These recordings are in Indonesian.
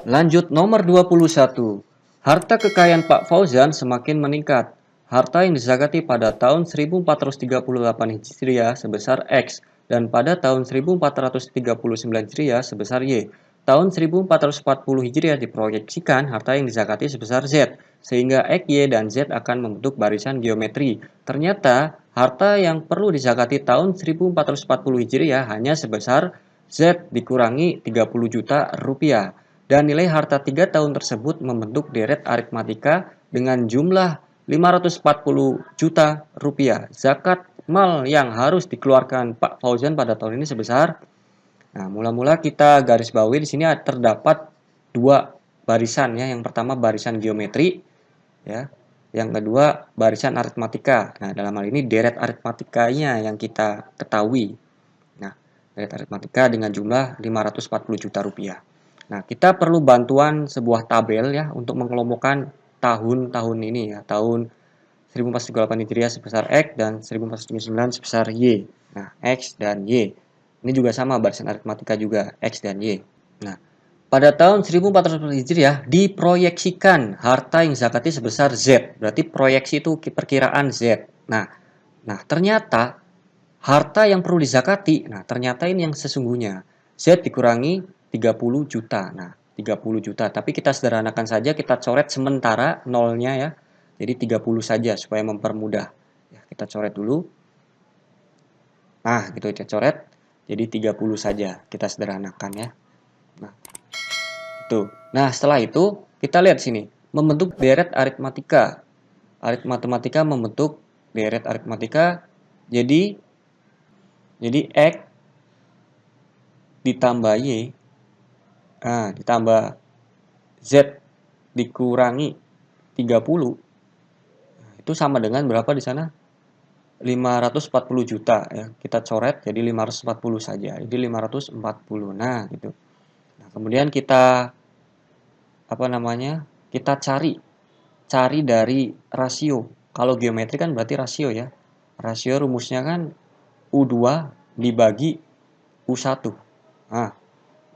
Lanjut nomor 21. Harta kekayaan Pak Fauzan semakin meningkat. Harta yang dizakati pada tahun 1438 Hijriah sebesar X dan pada tahun 1439 Hijriah sebesar Y. Tahun 1440 Hijriah diproyeksikan harta yang dizakati sebesar Z, sehingga X, Y, dan Z akan membentuk barisan geometri. Ternyata, harta yang perlu dizakati tahun 1440 Hijriah hanya sebesar Z dikurangi 30 juta rupiah. Dan nilai harta 3 tahun tersebut membentuk deret aritmatika dengan jumlah 540 juta rupiah. Zakat mal yang harus dikeluarkan Pak Fauzan pada tahun ini sebesar. Nah, mula-mula kita garis bawahi di sini terdapat dua barisan ya. Yang pertama barisan geometri ya. Yang kedua barisan aritmatika. Nah, dalam hal ini deret aritmatikanya yang kita ketahui. Nah, deret aritmatika dengan jumlah 540 juta rupiah. Nah, kita perlu bantuan sebuah tabel ya untuk mengelompokkan tahun-tahun ini ya. Tahun 1438 Hijriah sebesar X dan 1439 sebesar Y. Nah, X dan Y. Ini juga sama barisan aritmatika juga, X dan Y. Nah, pada tahun 1440 Hijriah diproyeksikan harta yang zakati sebesar Z. Berarti proyeksi itu perkiraan Z. Nah, ternyata harta yang perlu dizakati, nah ternyata ini yang sesungguhnya. Z dikurangi 30 juta. Nah, 30 juta. Tapi kita sederhanakan saja, kita coret sementara nolnya ya. Jadi 30 saja supaya mempermudah. Ya, kita coret dulu. Nah, gitu kita coret. Jadi 30 saja. Kita sederhanakan ya. Nah, itu. Nah, setelah itu kita lihat sini. Membentuk deret aritmatika. Aritmatika membentuk deret aritmatika. Jadi X ditambah Y, ditambah Z dikurangi 30, itu sama dengan berapa di sana? 540 juta ya. Kita coret jadi 540 saja. Jadi 540. Nah, gitu. Nah, kemudian kita Kita cari dari rasio. Kalau geometri kan berarti rasio ya. Rasio rumusnya kan U2 dibagi U1. Nah,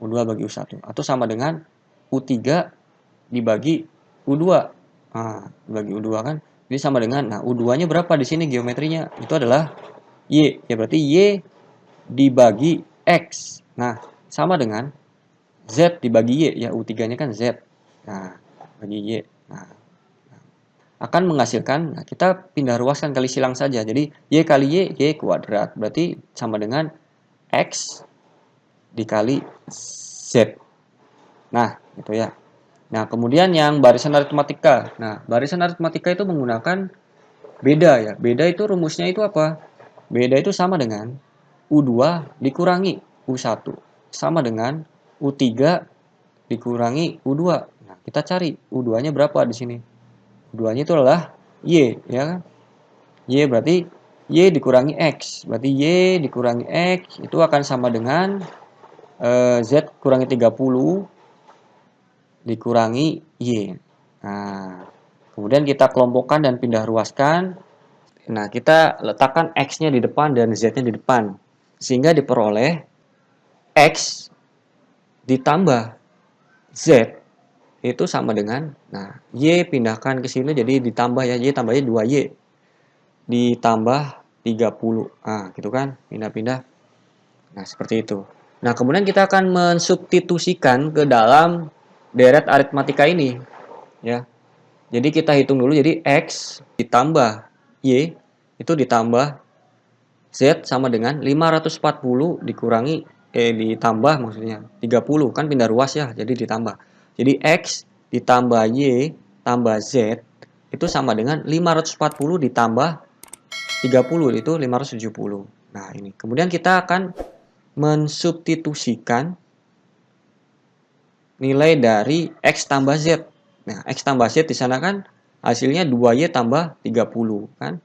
U2 bagi U1 atau sama dengan U3 dibagi U2. Nah, dibagi U2 kan. Jadi sama dengan, nah U2-nya berapa di sini geometrinya? Itu adalah Y. Ya berarti Y dibagi X. Nah, sama dengan Z dibagi Y. Ya U3-nya kan Z. Nah, bagi Y. Nah, akan menghasilkan, nah kita pindah ruaskan kali silang saja. Jadi Y kali Y kuadrat. Berarti sama dengan X dikali Z. Nah, gitu ya. Nah, kemudian yang barisan aritmatika. Nah, barisan aritmatika itu menggunakan beda ya. Beda itu rumusnya itu apa? Beda itu sama dengan U2 dikurangi U1. Sama dengan U3 dikurangi U2. Nah, kita cari U2-nya berapa di sini? U2-nya itu adalah Y, ya kan? Y berarti Y dikurangi X. Berarti Y dikurangi X itu akan sama dengan Z kurangi 30 dikurangi Y. Nah, kemudian kita kelompokkan dan pindah ruaskan. Nah, kita letakkan X-nya di depan dan Z-nya di depan. Sehingga diperoleh X ditambah Z itu sama dengan, nah, Y pindahkan ke sini jadi ditambah ya, Y tambahnya 2Y. Ditambah 30. Nah, gitu kan, pindah-pindah. Nah, seperti itu. Nah, kemudian kita akan mensubstitusikan ke dalam deret aritmatika ini. Ya. Jadi kita hitung dulu, jadi X ditambah Y itu ditambah Z sama dengan 540 dikurangi ditambah maksudnya 30 kan pindah ruas ya, jadi ditambah. Jadi X ditambah Y tambah Z itu sama dengan 540 ditambah 30 itu 570. Nah, ini. Kemudian kita akan mensubstitusikan nilai dari X tambah Z. Nah, X tambah Z di sana kan hasilnya 2Y tambah 30 kan.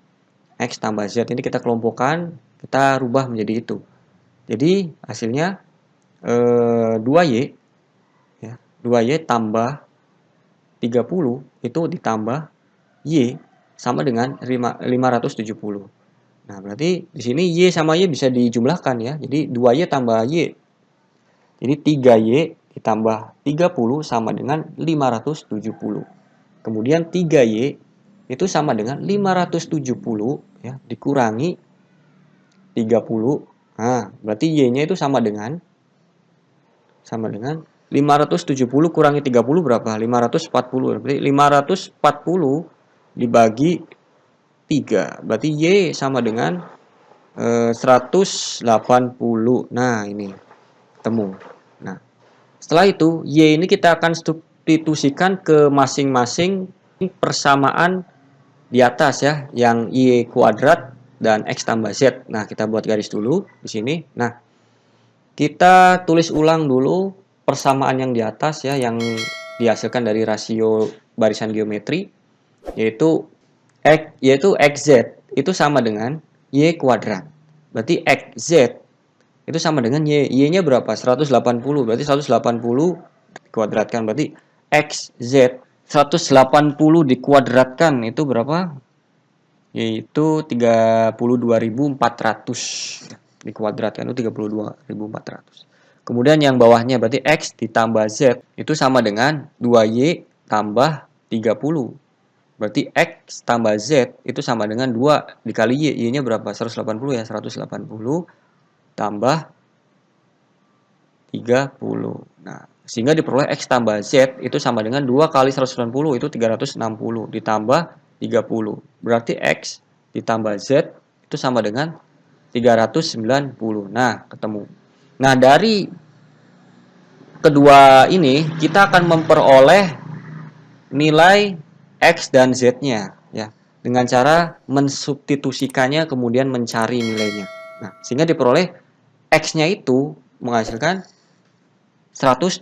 X tambah Z ini kita kelompokkan, kita rubah menjadi itu. Jadi hasilnya 2Y ya, 2Y tambah 30 itu ditambah Y sama dengan 570. Nah, berarti di sini Y sama Y bisa dijumlahkan ya. Jadi 2Y tambah Y. Jadi 3Y ditambah 30 sama dengan 570. Kemudian 3Y itu sama dengan 570 ya, dikurangi 30. Nah, berarti Y-nya itu sama dengan 570 kurangi 30 berapa? 540. Berarti 540 dibagi 3. Berarti Y sama dengan 180. Nah, ini ketemu. Nah, setelah itu Y ini kita akan substitusikan ke masing-masing persamaan di atas ya, yang Y kuadrat dan X tambah Z. Nah, kita buat garis dulu di sini. Nah, kita tulis ulang dulu persamaan yang di atas ya, yang dihasilkan dari rasio barisan geometri, yaitu XZ itu sama dengan Y kuadrat. Berarti XZ itu sama dengan Y. Y-nya berapa? 180. Berarti 180 dikuadratkan. Berarti XZ 180 dikuadratkan itu berapa? Yaitu 32.400. Dikuadratkan itu 32.400. Kemudian yang bawahnya berarti X ditambah Z itu sama dengan 2Y tambah 30. Berarti X tambah Z itu sama dengan 2 dikali Y. Y-nya berapa? 180 ya. 180 tambah 30. Nah, sehingga diperoleh X tambah Z itu sama dengan 2 kali 180 itu 360 ditambah 30. Berarti X ditambah Z itu sama dengan 390. Nah, ketemu. Nah, dari kedua ini kita akan memperoleh nilai X dan Z-nya ya, dengan cara mensubstitusikannya kemudian mencari nilainya. Nah, sehingga diperoleh X-nya itu menghasilkan 120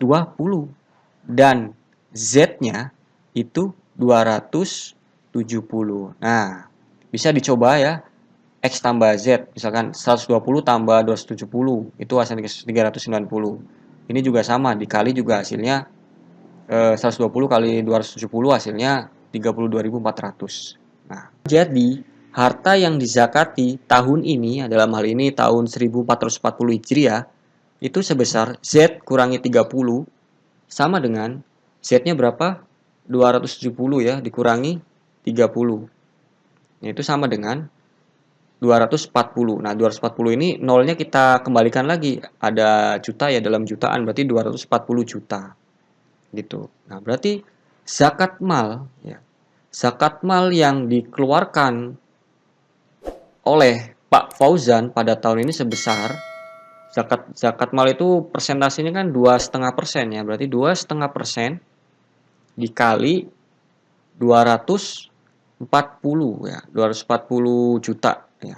dan Z-nya itu 270. Nah, bisa dicoba ya. X tambah Z, misalkan 120 tambah 270, itu hasilnya 390. Ini juga sama, dikali juga hasilnya 120 kali 270 hasilnya 32.400. Nah, jadi harta yang dizakati tahun ini, dalam hal ini tahun 1440 Hijriah, itu sebesar Z kurangi 30 sama dengan Z-nya berapa? 270 ya, dikurangi 30. Itu sama dengan 240. Nah, 240 ini nolnya kita kembalikan lagi. Ada juta ya, dalam jutaan, berarti 240 juta. Gitu. Nah, berarti zakat mal ya. Zakat mal yang dikeluarkan oleh Pak Fauzan pada tahun ini sebesar zakat mal itu persentasenya kan 2,5% ya. Berarti 2,5% dikali 240 ya. 240 juta ya.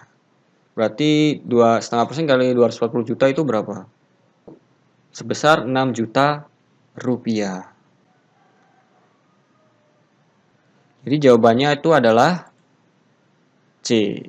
Berarti 2,5% kali 240 juta itu berapa? Sebesar 6 juta rupiah. Jadi jawabannya itu adalah C.